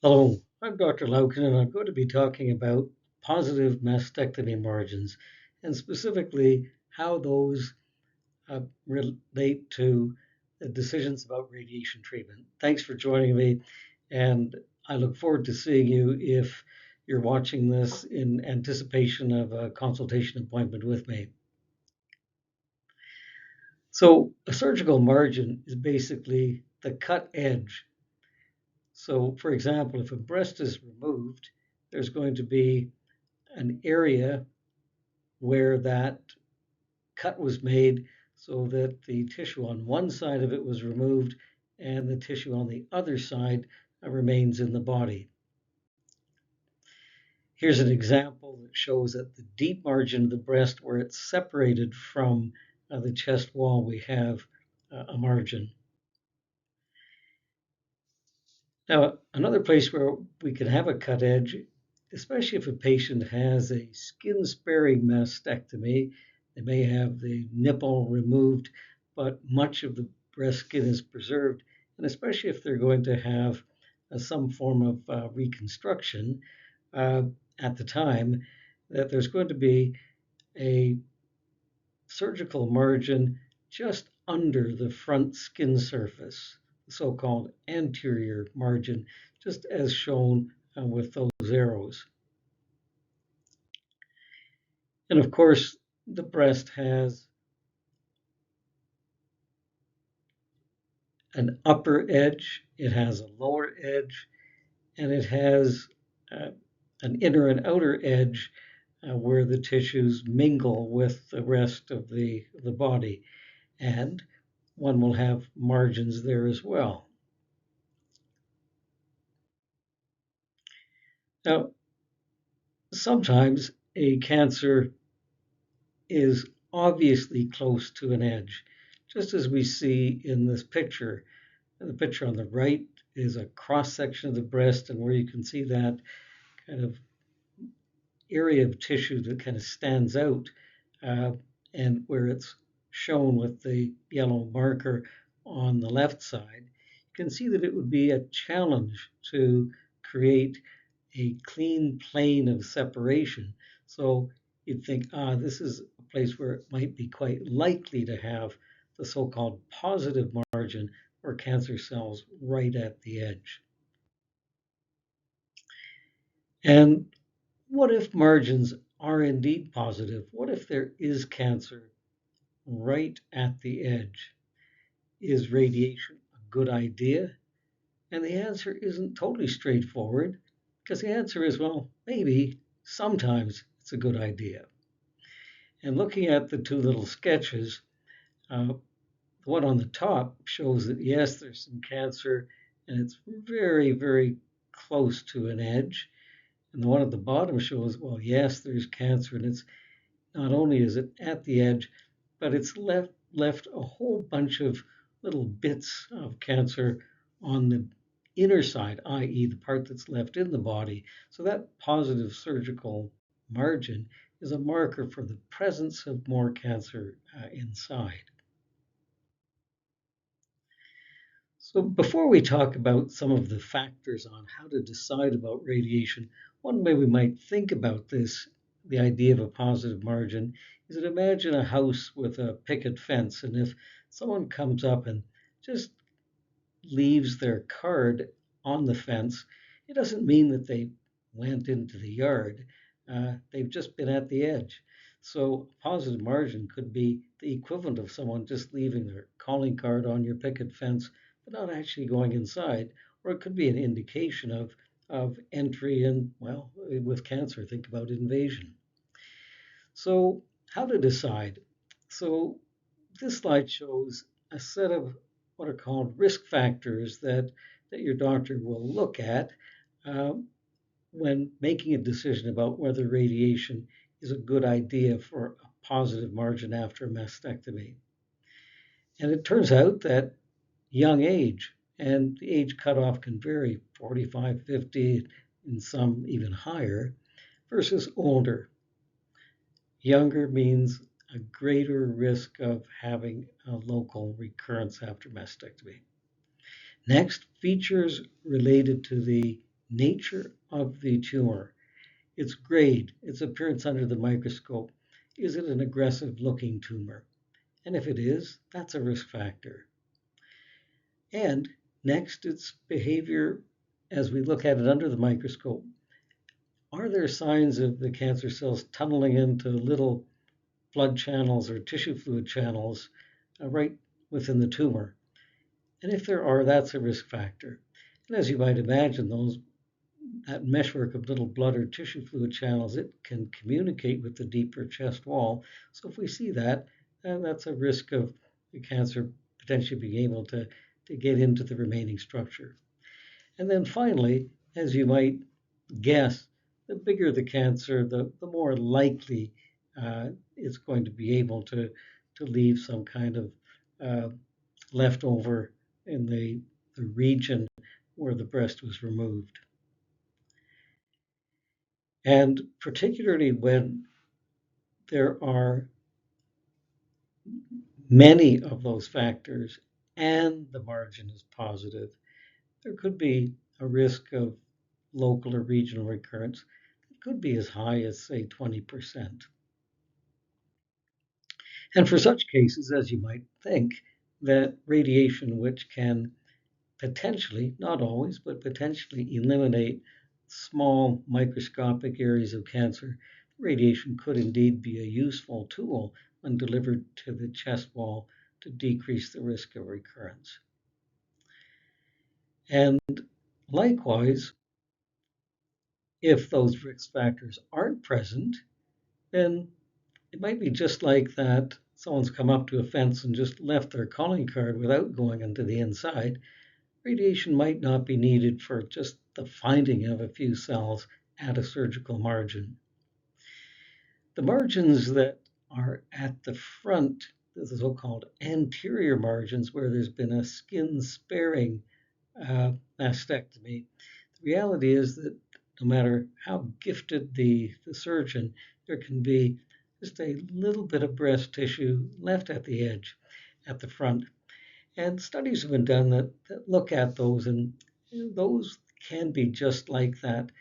Hello, I'm Dr. Lauken, and I'm going to be talking about positive mastectomy margins and specifically how those relate to the decisions about radiation treatment. Thanks for joining me, and I look forward to seeing you if you're watching this in anticipation of a consultation appointment with me. So, a surgical margin is basically the cut edge. So, for example, if a breast is removed, there's going to be an area where that cut was made so that the tissue on one side of it was removed and the tissue on the other side remains in the body. Here's an example that shows at the deep margin of the breast where it's separated from the chest wall, we have a margin. Now, another place where we can have a cut edge, especially if a patient has a skin sparing mastectomy, they may have the nipple removed, but much of the breast skin is preserved, and especially if they're going to have some form of reconstruction uh, at the time, that there's going to be a surgical margin just under the front skin surface, the so-called anterior margin, just as shown with those arrows. And of course, the breast has an upper edge, it has a lower edge, and it has uh, an inner and outer edge where the tissues mingle with the rest of the body. And one will have margins there as well. Now, sometimes a cancer is obviously close to an edge, just as we see in this picture. The picture on the right is a cross section of the breast, and where you can see that kind of area of tissue that kind of stands out, uh, and where it's shown with the yellow marker on the left side, you can see that it would be a challenge to create a clean plane of separation. So you'd think, this is a place where it might be quite likely to have the so-called positive margin or cancer cells right at the edge. And what if margins are indeed positive? What if there is cancer right at the edge? Is radiation a good idea? And the answer isn't totally straightforward because the answer is, well, maybe sometimes it's a good idea. And looking at the two little sketches, the one on the top shows that yes, there's some cancer and it's very, very close to an edge. And the one at the bottom shows, well, yes, there's cancer and it's not only is it at the edge, but it's left a whole bunch of little bits of cancer on the inner side, i.e., the part that's left in the body. So that positive surgical margin is a marker for the presence of more cancer inside. So before we talk about some of the factors on how to decide about radiation, one way we might think about this, the idea of a positive margin, is that imagine a house with a picket fence, and if someone comes up and just leaves their card on the fence, it doesn't mean that they went into the yard. They've just been at the edge. So a positive margin could be the equivalent of someone just leaving their calling card on your picket fence, but not actually going inside. Or it could be an indication of entry and, well, with cancer, think about invasion. So how to decide? So this slide shows a set of what are called risk factors that your doctor will look at uh, when making a decision about whether radiation is a good idea for a positive margin after a mastectomy. And it turns out that young age, and the age cutoff can vary 45, 50, and some even higher, versus older. Younger means a greater risk of having a local recurrence after mastectomy. Next, features related to the nature of the tumor, its grade, its appearance under the microscope. Is it an aggressive looking tumor? And if it is, that's a risk factor. And next, its behavior as we look at it under the microscope. Are there signs of the cancer cells tunneling into little blood channels or tissue fluid channels right within the tumor? And if there are, that's a risk factor. And as you might imagine, that meshwork of little blood or tissue fluid channels, it can communicate with the deeper chest wall. So if we see that, that's a risk of the cancer potentially being able to get into the remaining structure. And then finally, as you might guess, the bigger the cancer, the more likely it's going to be able to leave some kind of uh, leftover in the region where the breast was removed. And particularly when there are many of those factors and the margin is positive, there could be a risk of local or regional recurrence. It could be as high as, say, 20%. And for such cases, as you might think, that radiation, which can potentially, not always, but potentially eliminate small microscopic areas of cancer, radiation could indeed be a useful tool when delivered to the chest wall to decrease the risk of recurrence. And likewise, if those risk factors aren't present, then it might be just like that someone's come up to a fence and just left their calling card without going into the inside. Radiation might not be needed for just the finding of a few cells at a surgical margin. The margins that are at the front, the so-called anterior margins, where there's been a skin sparing mastectomy, the reality is that no matter how gifted the surgeon, there can be just a little bit of breast tissue left at the edge, at the front. And studies have been done that look at those, and those can be just like that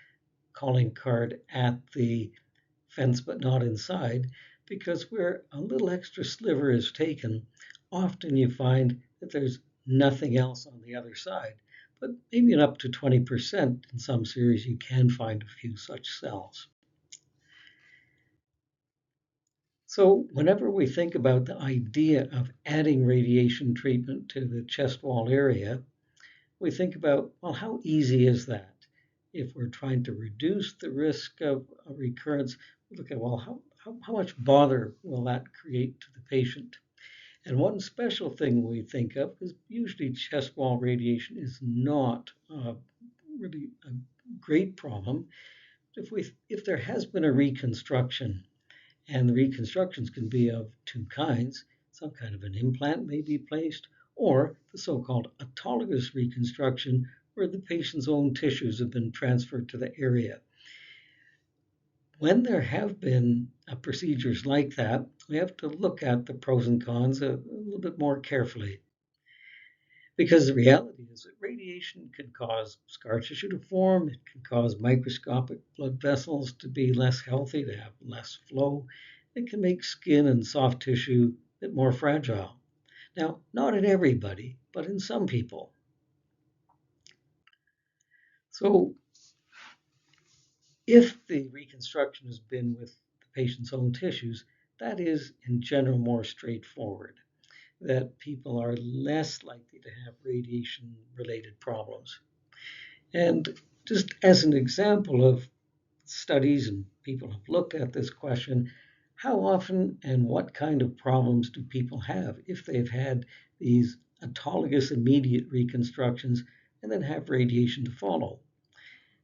calling card at the fence, but not inside, because where a little extra sliver is taken, often you find that there's nothing else on the other side. But maybe in up to 20% in some series, you can find a few such cells. So whenever we think about the idea of adding radiation treatment to the chest wall area, we think about, well, how easy is that? If we're trying to reduce the risk of a recurrence, we look at, well, how much bother will that create to the patient? And one special thing we think of is usually chest wall radiation is not really a great problem. If there has been a reconstruction, and the reconstructions can be of two kinds. Some kind of an implant may be placed, or the so-called autologous reconstruction, where the patient's own tissues have been transferred to the area. When there have been procedures like that, we have to look at the pros and cons a little bit more carefully. Because the reality is that radiation can cause scar tissue to form, it can cause microscopic blood vessels to be less healthy, to have less flow. It can make skin and soft tissue a bit more fragile. Now, not in everybody, but in some people. So, if the reconstruction has been with the patient's own tissues, that is in general more straightforward, that people are less likely to have radiation related problems. And just as an example of studies and people have looked at this question, how often and what kind of problems do people have if they've had these autologous immediate reconstructions and then have radiation to follow?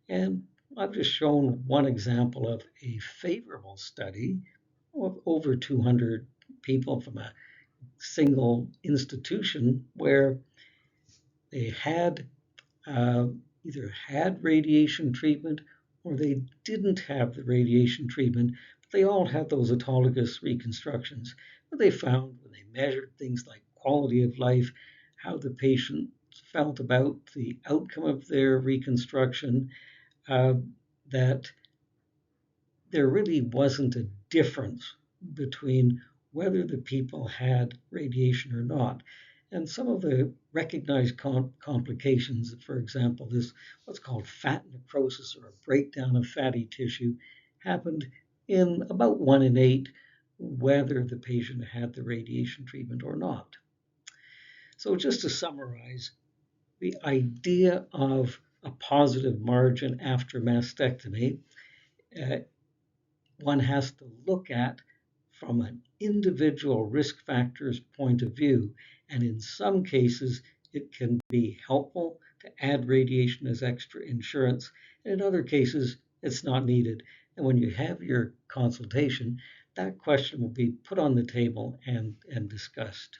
And I've just shown one example of a favorable study of over 200 people from a single institution where they had either had radiation treatment or they didn't have the radiation treatment, but they all had those autologous reconstructions. What they found when they measured things like quality of life, how the patient felt about the outcome of their reconstruction, uh, that there really wasn't a difference between whether the people had radiation or not. And some of the recognized complications, for example, this what's called fat necrosis or a breakdown of fatty tissue, happened in about 1 in 8, whether the patient had the radiation treatment or not. So, just to summarize, the idea of a positive margin after mastectomy, uh, one has to look at from an individual risk factors point of view. And in some cases, it can be helpful to add radiation as extra insurance. And in other cases, it's not needed. And when you have your consultation, that question will be put on the table and discussed.